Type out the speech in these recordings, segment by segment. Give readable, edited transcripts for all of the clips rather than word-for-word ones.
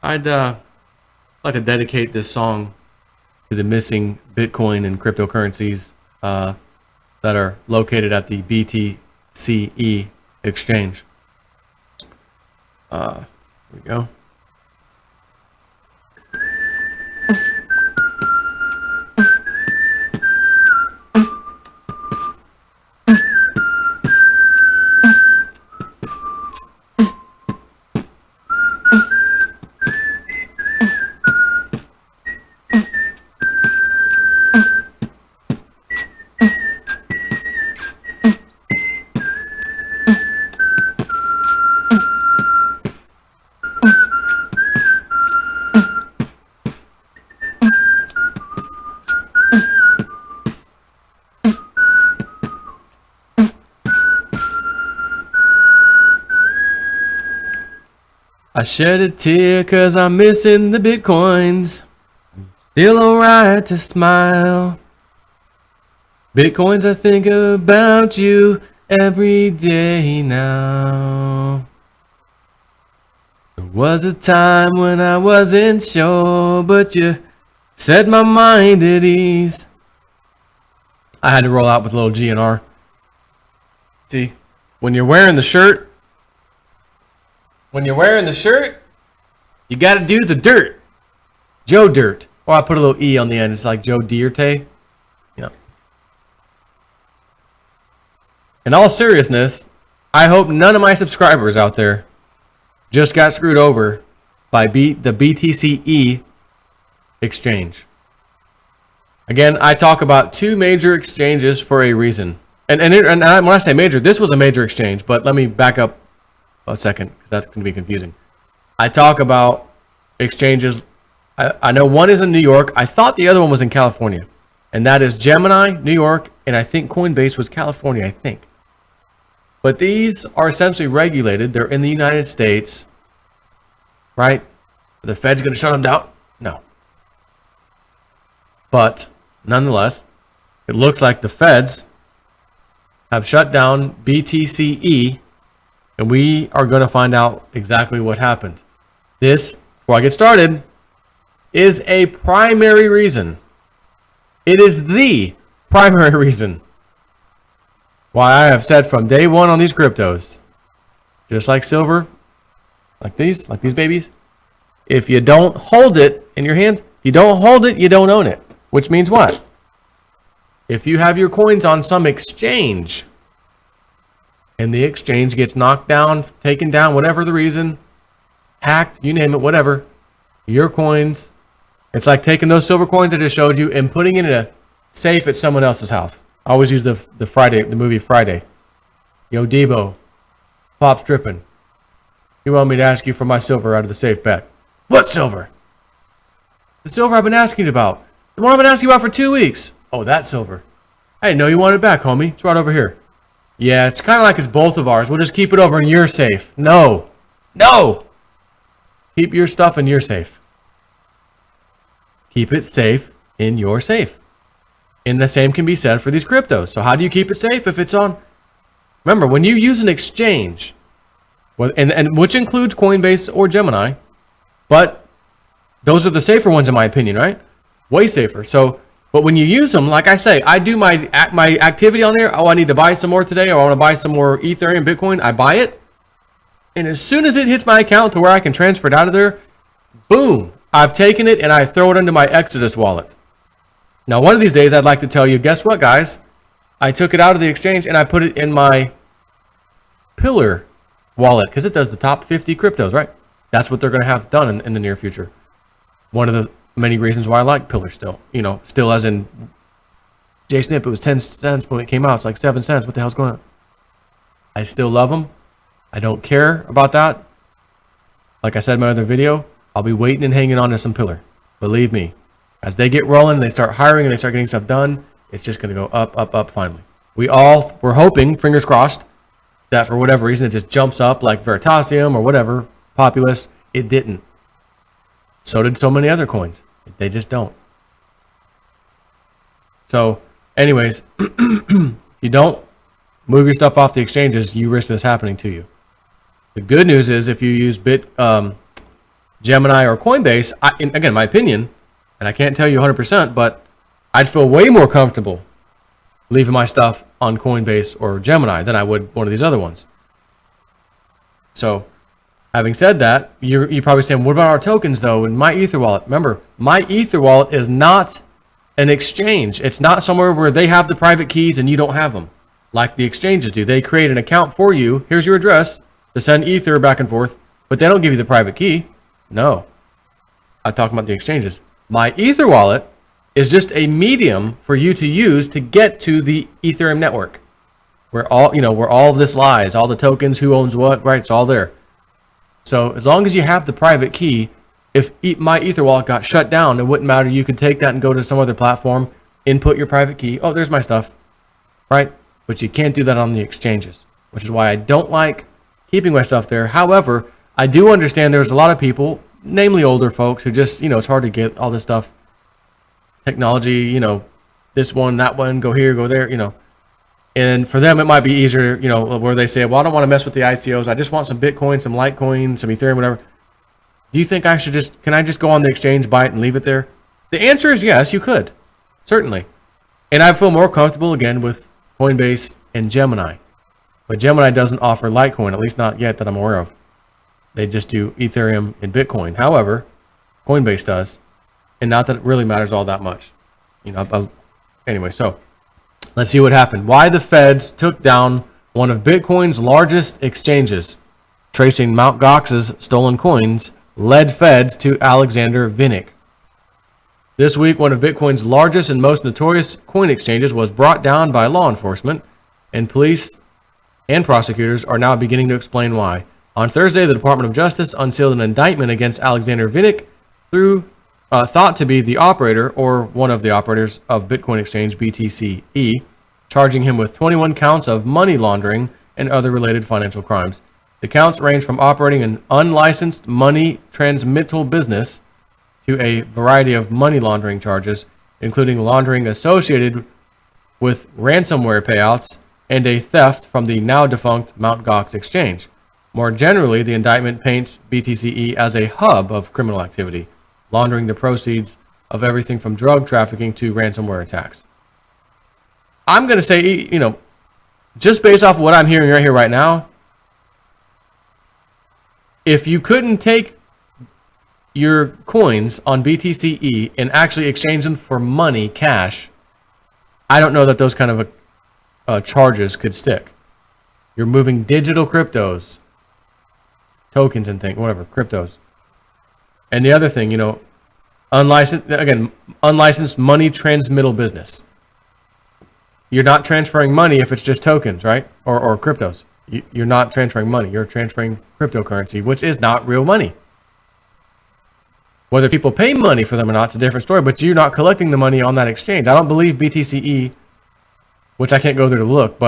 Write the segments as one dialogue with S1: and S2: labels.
S1: I'd like to dedicate this song to the missing Bitcoin and cryptocurrencies that are located at the BTC-E Exchange. Here we go. I shed a tear 'cause I'm missing the Bitcoins. Still alright to smile. Bitcoins, I think about you every day now. There was a time when I wasn't sure, but you set my mind at ease. I had to roll out with a little GNR. See, when you're wearing the shirt, you got to do the dirt. Joe Dirt. Or I put a little E on the end. It's like Joe Dierte. Yeah. In all seriousness, I hope none of my subscribers out there just got screwed over by the BTC-E exchange. Again, I talk about two major exchanges for a reason. And when I say major, this was a major exchange. But let me back up a second, because that's going to be confusing. I talk about exchanges. I know one is in New York. I thought the other one was in California. And that is Gemini, New York, and I think Coinbase was California, I think. But these are essentially regulated. They're in the United States, right? Are the Fed's going to shut them down? No. But nonetheless, it looks like the Feds have shut down BTC-E. And we are going to find out exactly what happened. This, before I get started, is a primary reason. It is the primary reason why I have said from day one on these cryptos, just like silver, like these babies, if you don't hold it in your hands, you don't hold it, you don't own it. Which means what? If you have your coins on some exchange, and the exchange gets knocked down, taken down, whatever the reason, hacked, you name it, whatever, your coins, it's like taking those silver coins I just showed you and putting it in a safe at someone else's house. I always use the movie Friday. Yo, Debo, Pop's tripping. You want me to ask you for my silver out of the safe back? What silver? The silver I've been asking you about. The one I've been asking you about for 2 weeks. Oh, that silver. I didn't know you wanted it back, homie. It's right over here. Yeah, it's kind of like it's both of ours. We'll just keep it over in your safe. No. No. Keep your stuff in your safe. Keep it safe in your safe. And the same can be said for these cryptos. So how do you keep it safe if it's on? Remember, when you use an exchange, and which includes Coinbase or Gemini, but those are the safer ones in my opinion, right? Way safer. So, but when you use them, like I say, I do my activity on there. Oh, I need to buy some more today, or I want to buy some more Ethereum, Bitcoin. I buy it. And as soon as it hits my account to where I can transfer it out of there, boom, I've taken it and I throw it into my Exodus wallet. Now, one of these days, I'd like to tell you, guess what, guys? I took it out of the exchange and I put it in my Pillar wallet because it does the top 50 cryptos, right? That's what they're going to have done in the near future. One of the many reasons why I like Pillar still. You know, still as in J-Snip, it was 10 cents when it came out. It's like 7 cents. What the hell's going on? I still love them. I don't care about that. Like I said in my other video, I'll be waiting and hanging on to some Pillar. Believe me. As they get rolling and they start hiring and they start getting stuff done, it's just going to go up, up, up finally. We're hoping, fingers crossed, that for whatever reason it just jumps up like Veritasium or whatever, Populous. It didn't. So did so many other coins. They just don't. So, anyways, if you don't move your stuff off the exchanges, you risk this happening to you. The good news is if you use Gemini or Coinbase, and again, my opinion, and I can't tell you 100%, but I'd feel way more comfortable leaving my stuff on Coinbase or Gemini than I would one of these other ones. So, having said that, you're probably saying, what about our tokens though in my Ether wallet? Remember, my Ether wallet is not an exchange. It's not somewhere where they have the private keys and you don't have them, like the exchanges do. They create an account for you. Here's your address to send Ether back and forth, but they don't give you the private key. No, I'm talking about the exchanges. My Ether wallet is just a medium for you to use to get to the Ethereum network, where all of this lies, all the tokens, who owns what, right? It's all there. So as long as you have the private key, if my Ether wallet got shut down, it wouldn't matter. You could take that and go to some other platform, input your private key. Oh, there's my stuff, right? But you can't do that on the exchanges, which is why I don't like keeping my stuff there. However, I do understand there's a lot of people, namely older folks, who just, it's hard to get all this stuff. Technology, this one, that one, go here, go there, And for them, it might be easier, where they say, well, I don't want to mess with the ICOs. I just want some Bitcoin, some Litecoin, some Ethereum, whatever. Do you think can I just go on the exchange, buy it, and leave it there? The answer is yes, you could. Certainly. And I feel more comfortable, again, with Coinbase and Gemini. But Gemini doesn't offer Litecoin, at least not yet that I'm aware of. They just do Ethereum and Bitcoin. However, Coinbase does. And not that it really matters all that much. Anyway, so let's see what happened. Why the feds took down one of Bitcoin's largest exchanges. Tracing Mt. Gox's stolen coins led feds to Alexander Vinnik. This week, one of Bitcoin's largest and most notorious coin exchanges was brought down by law enforcement, and police and prosecutors are now beginning to explain why. On Thursday, the Department of Justice unsealed an indictment against Alexander Vinnik through thought to be the operator or one of the operators of Bitcoin exchange BTC-E, charging him with 21 counts of money laundering and other related financial crimes. The counts range from operating an unlicensed money transmittal business to a variety of money laundering charges, including laundering associated with ransomware payouts and a theft from the now defunct Mt. Gox exchange. More generally, the indictment paints BTC-E as a hub of criminal activity, laundering the proceeds of everything from drug trafficking to ransomware attacks. I'm going to say, just based off what I'm hearing right here, right now, if you couldn't take your coins on BTC-E and actually exchange them for money, cash, I don't know that those kind of charges could stick. You're moving digital cryptos, tokens and things, whatever, cryptos. And the other thing, unlicensed money transmittal business. You're not transferring money if it's just tokens, right? Or cryptos. You're not transferring money. You're transferring cryptocurrency, which is not real money. Whether people pay money for them or not, it's a different story, but you're not collecting the money on that exchange. I don't believe BTC-E, which I can't go there to look,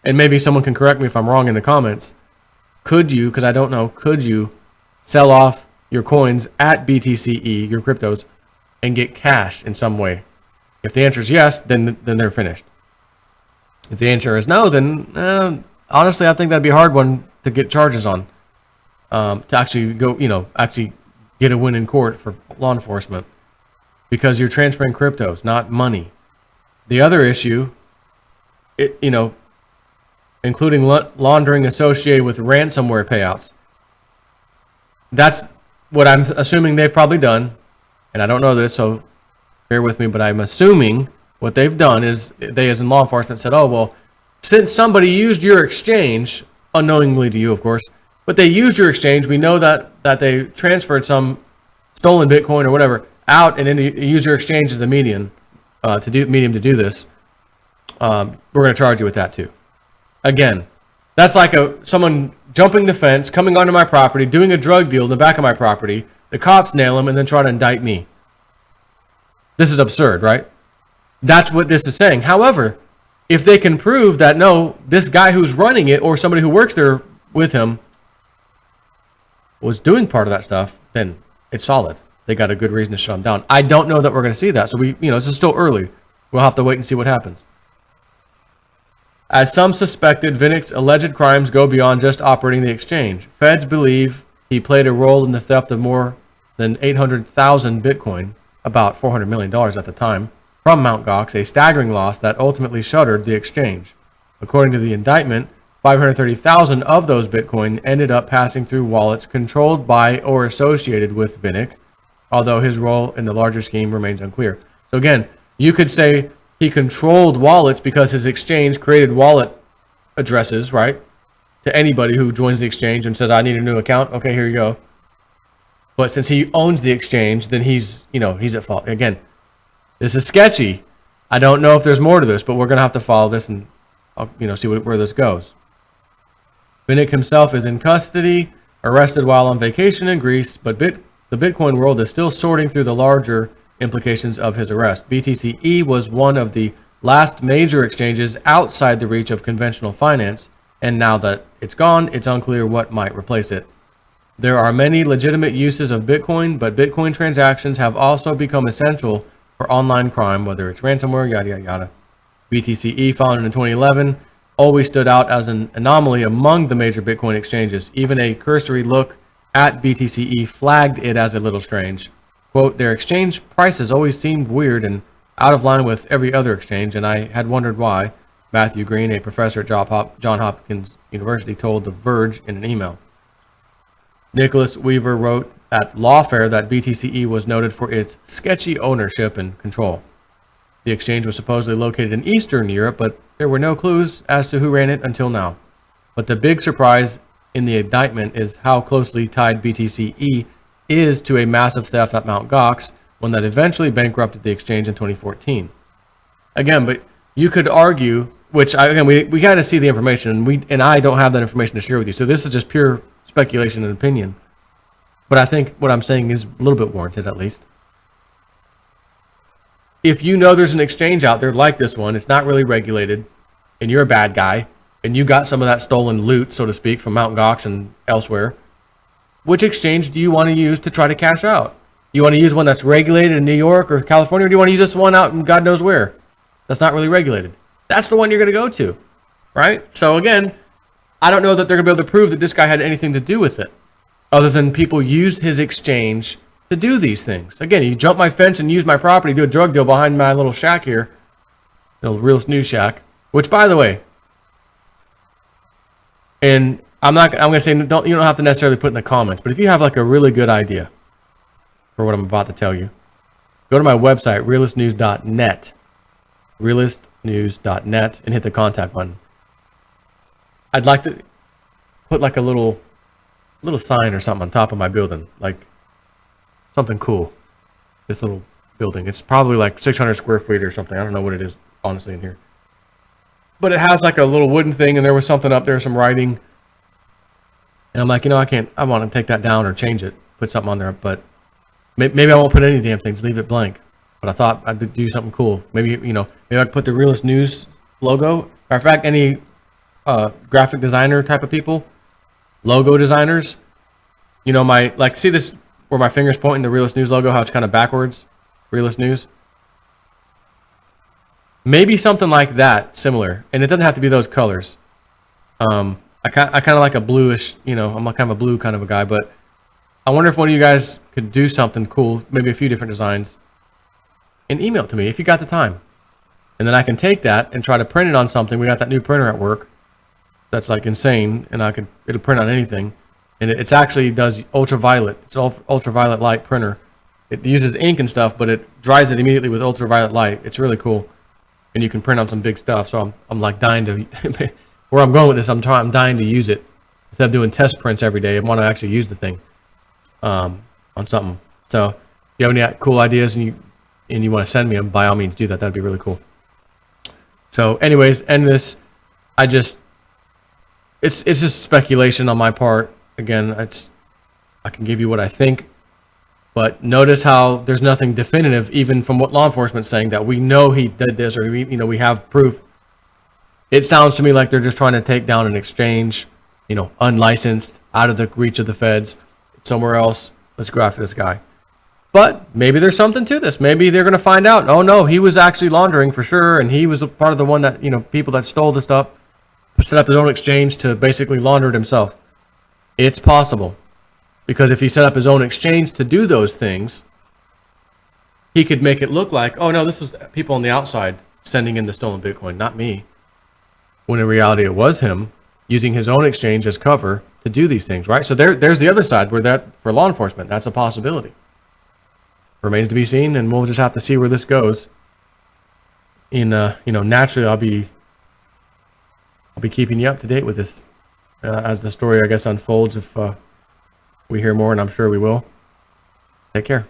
S1: and maybe someone can correct me if I'm wrong in the comments. Could you, because I don't know, could you sell off your coins at BTC-E, your cryptos, and get cash in some way? If the answer is yes, then they're finished. If the answer is no, then honestly, I think that'd be a hard one to get charges on. To actually go, actually get a win in court for law enforcement, because you're transferring cryptos, not money. The other issue, including laundering associated with ransomware payouts. That's what I'm assuming they've probably done, and I don't know this, so bear with me, but I'm assuming what they've done is they, as in law enforcement, said, oh, well, since somebody used your exchange, unknowingly to you, of course, but they used your exchange, we know that they transferred some stolen Bitcoin or whatever out, and then they use your exchange as the medium to do this. We're going to charge you with that too. Again, that's like someone jumping the fence, coming onto my property, doing a drug deal in the back of my property. The cops nail him and then try to indict me. This is absurd, right? That's what this is saying. However, if they can prove that, no, this guy who's running it or somebody who works there with him was doing part of that stuff, then it's solid. They got a good reason to shut him down. I don't know that we're going to see that. So this is still early. We'll have to wait and see what happens. As some suspected, Vinnik's alleged crimes go beyond just operating the exchange. Feds believe he played a role in the theft of more than 800,000 Bitcoin, about $400 million at the time, from Mt. Gox, a staggering loss that ultimately shuttered the exchange. According to the indictment, 530,000 of those Bitcoin ended up passing through wallets controlled by or associated with Vinnick, although his role in the larger scheme remains unclear. So again, you could say he controlled wallets because his exchange created wallet addresses, right? To anybody who joins the exchange and says, I need a new account. Okay, here you go. But since he owns the exchange, then he's at fault. Again, this is sketchy. I don't know if there's more to this, but we're going to have to follow this and see where this goes. Vinnick himself is in custody, arrested while on vacation in Greece, but the Bitcoin world is still sorting through the larger implications of his arrest. BTC-E was one of the last major exchanges outside the reach of conventional finance, and now that it's gone, it's unclear what might replace it. There are many legitimate uses of Bitcoin, but Bitcoin transactions have also become essential for online crime, whether it's ransomware, yada, yada, yada. BTC-E, founded in 2011, always stood out as an anomaly among the major Bitcoin exchanges. Even a cursory look at BTC-E flagged it as a little strange. Quote, their exchange prices always seemed weird and out of line with every other exchange, and I had wondered why, Matthew Green, a professor at Johns Hopkins University, told The Verge in an email. Nicholas Weaver wrote at Lawfare that BTC-E was noted for its sketchy ownership and control. The exchange was supposedly located in Eastern Europe, but there were no clues as to who ran it until now. But the big surprise in the indictment is how closely tied BTC-E is to a massive theft at Mt. Gox, one that eventually bankrupted the exchange in 2014. Again, but you could argue, we got to see the information, and I don't have that information to share with you. So this is just pure speculation and opinion. But I think what I'm saying is a little bit warranted, at least. If you know there's an exchange out there like this one, it's not really regulated, and you're a bad guy, and you got some of that stolen loot, so to speak, from Mt. Gox and elsewhere, which exchange do you want to use to try to cash out? You want to use one that's regulated in New York or California, or do you want to use this one out in God knows where? That's not really regulated. That's the one you're going to go to, right? So again, I don't know that they're going to be able to prove that this guy had anything to do with it, other than people used his exchange to do these things. Again, you jump my fence and use my property, do a drug deal behind my little shack here, the Realist News shack, which, by the way, and I'm going to say, you don't have to necessarily put in the comments, but if you have like a really good idea for what I'm about to tell you, go to my website, realistnews.net, realistnews.net, and hit the contact button. I'd like to put like a little sign or something on top of my building, like something cool. This little building, it's probably like 600 square feet or something. I don't know what it is, honestly, in here. But it has like a little wooden thing, and there was something up there, some writing. And I'm like, I want to take that down or change it, put something on there, but maybe I won't put any damn things, leave it blank. But I thought I'd do something cool. Maybe I could put the Realist News logo. Matter of fact, any graphic designer type of people, logo designers, see this where my finger's pointing, the Realist News logo, how it's kind of backwards, Realist News. Maybe something like that, similar, and it doesn't have to be those colors. I kind of like a bluish, I'm like kind of a blue kind of a guy, but I wonder if one of you guys could do something cool, maybe a few different designs, and email it to me if you got the time. And then I can take that and try to print it on something. We got that new printer at work that's like insane, and it'll print on anything. And it's actually does ultraviolet. It's an ultraviolet light printer. It uses ink and stuff, but it dries it immediately with ultraviolet light. It's really cool. And you can print on some big stuff. So I'm like dying to, where I'm going with this, I'm dying to use it. Instead of doing test prints every day, I want to actually use the thing on something. So if you have any cool ideas and you want to send me them, by all means do that. That'd be really cool. So anyways, end this. It's just speculation on my part. Again, I can give you what I think, but notice how there's nothing definitive, even from what law enforcement's saying, that we know he did this, or we have proof. It sounds to me like they're just trying to take down an exchange, unlicensed, out of the reach of the feds, somewhere else. Let's go after this guy. But maybe there's something to this. Maybe they're going to find out, oh no, he was actually laundering for sure, and he was a part of the one that, people that stole the stuff, set up his own exchange to basically launder it himself. It's possible. Because if he set up his own exchange to do those things, he could make it look like, oh no, this was people on the outside sending in the stolen Bitcoin, not me. When in reality, it was him using his own exchange as cover to do these things, right? So there's the other side where that, for law enforcement, that's a possibility. Remains to be seen, and we'll just have to see where this goes. Naturally, I'll be keeping you up to date with this as the story, I guess, unfolds. If we hear more, and I'm sure we will. Take care.